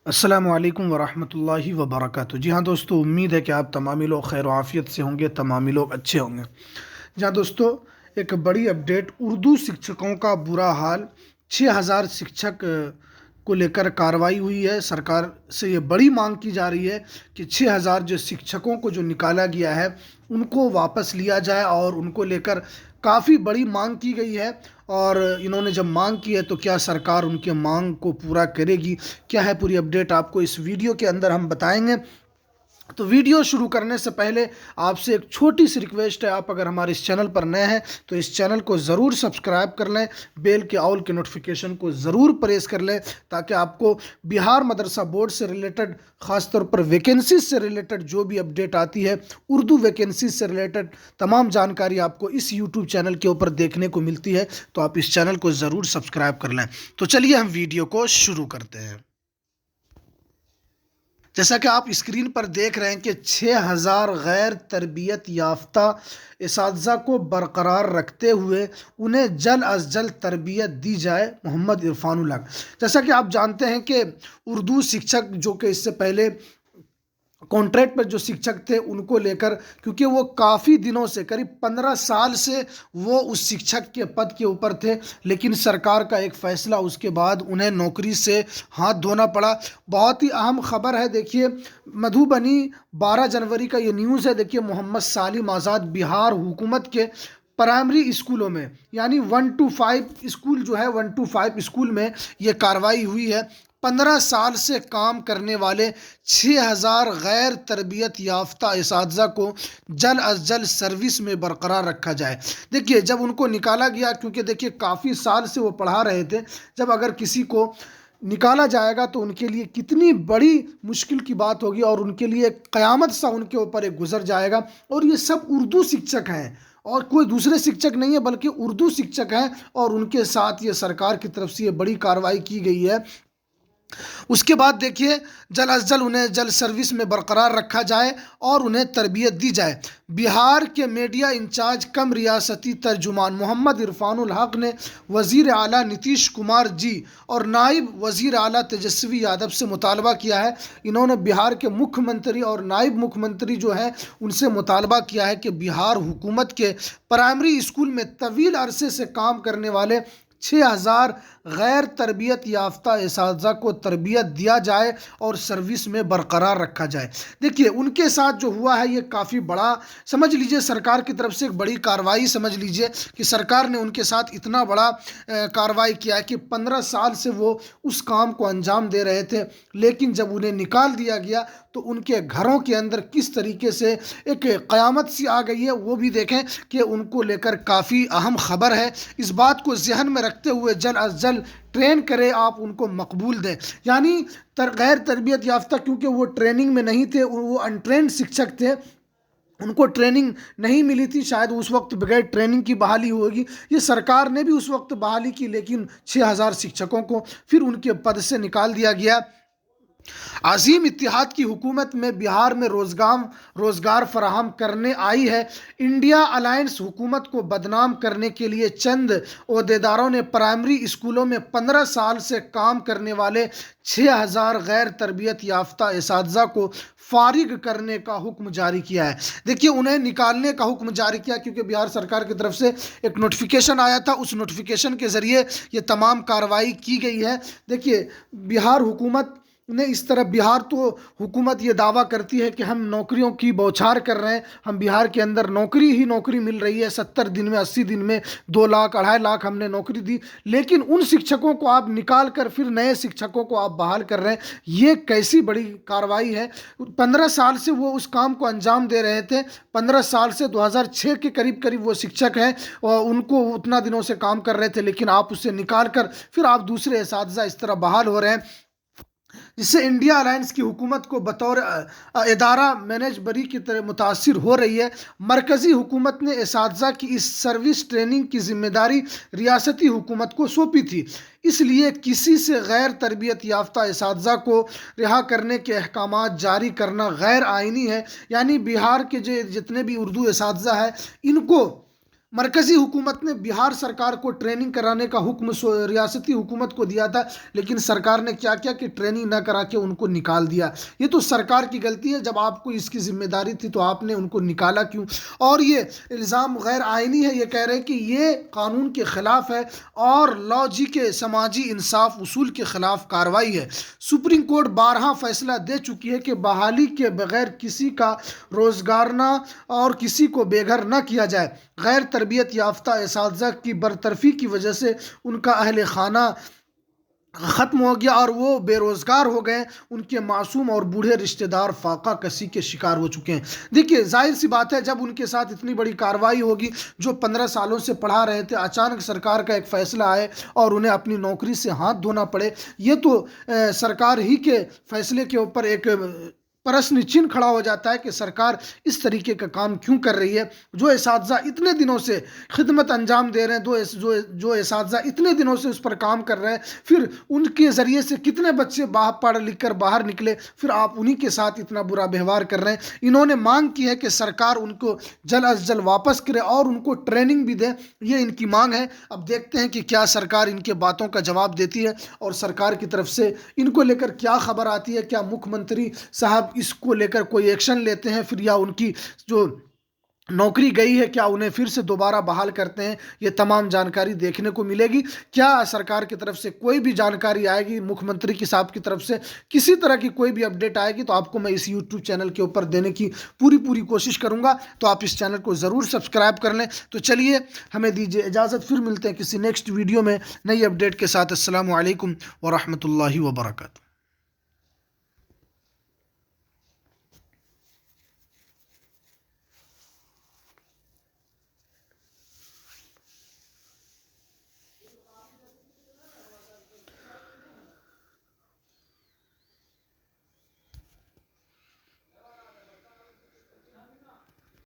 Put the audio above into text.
السلام علیکم ورحمۃ اللہ وبرکاتہ۔ جی ہاں دوستو، امید ہے کہ آپ تمامی لوگ خیر و عافیت سے ہوں گے، تمامی لوگ اچھے ہوں گے۔ جی ہاں دوستو، ایک بڑی اپڈیٹ، اردو شکشکوں کا برا حال۔ 6000 شکشک کو لے کر کارروائی ہوئی ہے۔ سرکار سے یہ بڑی مانگ کی جا رہی ہے کہ 6000 جو شکشکوں کو جو نکالا گیا ہے ان کو واپس لیا جائے، اور ان کو لے کر کافی بڑی مانگ کی گئی ہے۔ اور انہوں نے جب مانگ کی ہے تو کیا سرکار ان کے مانگ کو پورا کرے گی؟ کیا ہے پوری اپڈیٹ، آپ کو اس ویڈیو کے اندر ہم بتائیں گے۔ تو ویڈیو شروع کرنے سے پہلے آپ سے ایک چھوٹی سی ریکویسٹ ہے، آپ اگر ہمارے اس چینل پر نئے ہیں تو اس چینل کو ضرور سبسکرائب کر لیں، بیل کے آل کے نوٹیفیکیشن کو ضرور پریس کر لیں، تاکہ آپ کو بہار مدرسہ بورڈ سے ریلیٹڈ، خاص طور پر ویکنسیز سے ریلیٹڈ جو بھی اپڈیٹ آتی ہے، اردو ویکنسیز سے ریلیٹڈ تمام جانکاری آپ کو اس یوٹیوب چینل کے اوپر دیکھنے کو ملتی ہے۔ تو آپ اس چینل کو ضرور سبسکرائب کر لیں۔ تو چلیے ہم ویڈیو کو شروع کرتے ہیں۔ جیسا کہ آپ اسکرین پر دیکھ رہے ہیں کہ 6000 غیر تربیت یافتہ اساتذہ کو برقرار رکھتے ہوئے انہیں جلد از جلد تربیت دی جائے، محمد عرفان الحق۔ جیسا کہ آپ جانتے ہیں کہ اردو شکشک جو کہ اس سے پہلے کانٹریکٹ پر جو شکشک تھے ان کو لے کر، کیونکہ وہ کافی دنوں سے، قریب 15 سال سے وہ اس شکشک کے پد کے اوپر تھے، لیکن سرکار کا ایک فیصلہ، اس کے بعد انہیں نوکری سے ہاتھ دھونا پڑا۔ بہت ہی اہم خبر ہے، دیکھیے مدھوبنی 12 جنوری کا یہ نیوز ہے۔ دیکھیے محمد سالم آزاد، بہار حکومت کے پرائمری اسکولوں میں، یعنی 1 to 5 اسکول جو ہے، 1 to 5 اسکول میں یہ کارروائی ہوئی ہے۔ 15 سال سے کام کرنے والے 6000 غیر تربیت یافتہ اساتذہ کو جلد از جلد سروس میں برقرار رکھا جائے۔ دیکھیے جب ان کو نکالا گیا، کیونکہ دیکھیے کافی سال سے وہ پڑھا رہے تھے، جب اگر کسی کو نکالا جائے گا تو ان کے لیے کتنی بڑی مشکل کی بات ہوگی، اور ان کے لیے قیامت سا ان کے اوپر ایک گزر جائے گا۔ اور یہ سب اردو شکشک ہیں، اور کوئی دوسرے شکشک نہیں ہے، بلکہ اردو شکشک ہیں، اور ان کے ساتھ یہ سرکار کی طرف سے یہ بڑی کارروائی کی گئی ہے۔ اس کے بعد دیکھیے جلد از جلد انہیں جلد سروس میں برقرار رکھا جائے اور انہیں تربیت دی جائے۔ بہار کے میڈیا انچارج کم ریاستی ترجمان محمد عرفان الحق نے وزیر اعلیٰ نتیش کمار جی اور نائب وزیر اعلیٰ تیجسوی یادو سے مطالبہ کیا ہے۔ انہوں نے بہار کے مکھیہ منتری اور نائب مکھیہ منتری جو ہیں ان سے مطالبہ کیا ہے کہ بہار حکومت کے پرائمری اسکول میں طویل عرصے سے کام کرنے والے 6000 غیر تربیت یافتہ اساتذہ کو تربیت دیا جائے اور سروس میں برقرار رکھا جائے۔ دیکھیے ان کے ساتھ جو ہوا ہے یہ کافی بڑا، سمجھ لیجئے سرکار کی طرف سے ایک بڑی کارروائی سمجھ لیجئے کہ سرکار نے ان کے ساتھ اتنا بڑا کارروائی کیا ہے کہ 15 سال سے وہ اس کام کو انجام دے رہے تھے، لیکن جب انہیں نکال دیا گیا تو ان کے گھروں کے اندر کس طریقے سے ایک قیامت سی آ گئی ہے، وہ بھی دیکھیں کہ ان کو لے کر کافی اہم خبر ہے۔ اس بات کو ذہن میں رکھتے ہوئے جلد از جلد ٹرین کرے، آپ ان کو مقبول دیں۔ یعنی غیر تربیت یافتہ، کیونکہ وہ ٹریننگ میں نہیں تھے، وہ انٹرینڈ شکشک تھے، ان کو ٹریننگ نہیں ملی تھی، شاید اس وقت بغیر ٹریننگ کی بحالی ہوگی۔ یہ سرکار نے بھی اس وقت بحالی کی، لیکن 6000 شکشکوں کو پھر ان کے پد سے نکال دیا گیا۔ عظیم اتحاد کی حکومت میں بہار میں روزگار فراہم کرنے آئی ہے۔ انڈیا الائنس حکومت کو بدنام کرنے کے لیے چند عہدیداروں نے پرائمری اسکولوں میں 15 سال سے کام کرنے والے 6000 غیر تربیت یافتہ اساتذہ کو فارغ کرنے کا حکم جاری کیا ہے۔ دیکھیے انہیں نکالنے کا حکم جاری کیا، کیونکہ بہار سرکار کی طرف سے ایک نوٹیفیکیشن آیا تھا، اس نوٹیفیکیشن کے ذریعے یہ تمام کارروائی کی گئی ہے۔ دیکھیے بہار حکومت نے اس طرح، بہار تو حکومت یہ دعویٰ کرتی ہے کہ ہم نوکریوں کی بوچھار کر رہے ہیں، ہم بہار کے اندر نوکری ہی نوکری مل رہی ہے، 70 دن میں 80 دن میں 2 لاکھ 2.5 لاکھ ہم نے نوکری دی، لیکن ان شکشکوں کو آپ نکال کر پھر نئے شکشکوں کو آپ بحال کر رہے ہیں۔ یہ کیسی بڑی کارروائی ہے؟ 15 سال سے وہ اس کام کو انجام دے رہے تھے، 15 سال سے 2006 کے قریب وہ شکشک ہیں، اور ان کو اتنا دنوں سے کام کر رہے تھے، لیکن آپ اسے نکال کر پھر آپ دوسرے اساتذہ اس طرح بحال ہو رہے ہیں، جس سے انڈیا الائنس کی حکومت کو بطور ادارہ مینج بری کی طرح متاثر ہو رہی ہے۔ مرکزی حکومت نے اساتذہ کی اس سروس ٹریننگ کی ذمہ داری ریاستی حکومت کو سونپی تھی، اس لیے کسی سے غیر تربیت یافتہ اساتذہ کو رہا کرنے کے احکامات جاری کرنا غیر آئینی ہے۔ یعنی بہار کے جتنے بھی اردو اساتذہ ہیں، ان کو مرکزی حکومت نے بہار سرکار کو ٹریننگ کرانے کا حکم ریاستی حکومت کو دیا تھا، لیکن سرکار نے کیا کیا کہ ٹریننگ نہ کرا کے ان کو نکال دیا۔ یہ تو سرکار کی غلطی ہے، جب آپ کو اس کی ذمہ داری تھی تو آپ نے ان کو نکالا کیوں؟ اور یہ الزام غیر آئینی ہے، یہ کہہ رہے ہیں کہ یہ قانون کے خلاف ہے اور لاء کے سماجی انصاف اصول کے خلاف کارروائی ہے۔ سپریم کورٹ بارہا فیصلہ دے چکی ہے کہ بحالی کے بغیر کسی کا روزگار نہ اور کسی کو بے گھر نہ کیا جائے۔ غیر تربیت یافتہ اساتذہ کی برطرفی کی وجہ سے ان کا اہل خانہ ختم ہو گیا اور وہ بے روزگار ہو گئے، ان کے معصوم اور بوڑھے رشتہ دار فاقہ کشی کے شکار ہو چکے ہیں۔ دیکھیے ظاہر سی بات ہے، جب ان کے ساتھ اتنی بڑی کارروائی ہوگی، جو 15 سالوں سے پڑھا رہے تھے، اچانک سرکار کا ایک فیصلہ آئے اور انہیں اپنی نوکری سے ہاتھ دھونا پڑے، یہ تو سرکار ہی کے فیصلے کے اوپر ایک پرشن چین کھڑا ہو جاتا ہے کہ سرکار اس طریقے کا کام کیوں کر رہی ہے۔ جو اساتذہ اتنے دنوں سے خدمت انجام دے رہے ہیں، جو اساتذہ اتنے دنوں سے اس پر کام کر رہے ہیں، پھر ان کے ذریعے سے کتنے بچے پڑھ لکھ کر باہر نکلے، پھر آپ انہی کے ساتھ اتنا برا ویوہار کر رہے ہیں۔ انہوں نے مانگ کی ہے کہ سرکار ان کو جلد از جلد واپس کرے اور ان کو ٹریننگ بھی دے، یہ ان کی مانگ ہے۔ اب دیکھتے ہیں کہ کیا سرکار ان کے باتوں کا جواب دیتی ہے اور سرکار کی طرف سے ان کو لے کر کیا خبر آتی ہے، کیا مکھ منتری صاحب اس کو لے کر کوئی ایکشن لیتے ہیں پھر، یا ان کی جو نوکری گئی ہے کیا انہیں پھر سے دوبارہ بحال کرتے ہیں۔ یہ تمام جانکاری دیکھنے کو ملے گی۔ کیا سرکار کی طرف سے کوئی بھی جانکاری آئے گی، مکھ منتری کی صاحب کی طرف سے کسی طرح کی کوئی بھی اپڈیٹ آئے گی تو آپ کو میں اس یوٹیوب چینل کے اوپر دینے کی پوری کوشش کروں گا، تو آپ اس چینل کو ضرور سبسکرائب کر لیں۔ تو چلیے ہمیں دیجیے اجازت، پھر ملتے ہیں کسی نیکسٹ ویڈیو میں نئی اپڈیٹ کے ساتھ۔ السلام علیکم ورحمۃ اللہ وبرکاتہ۔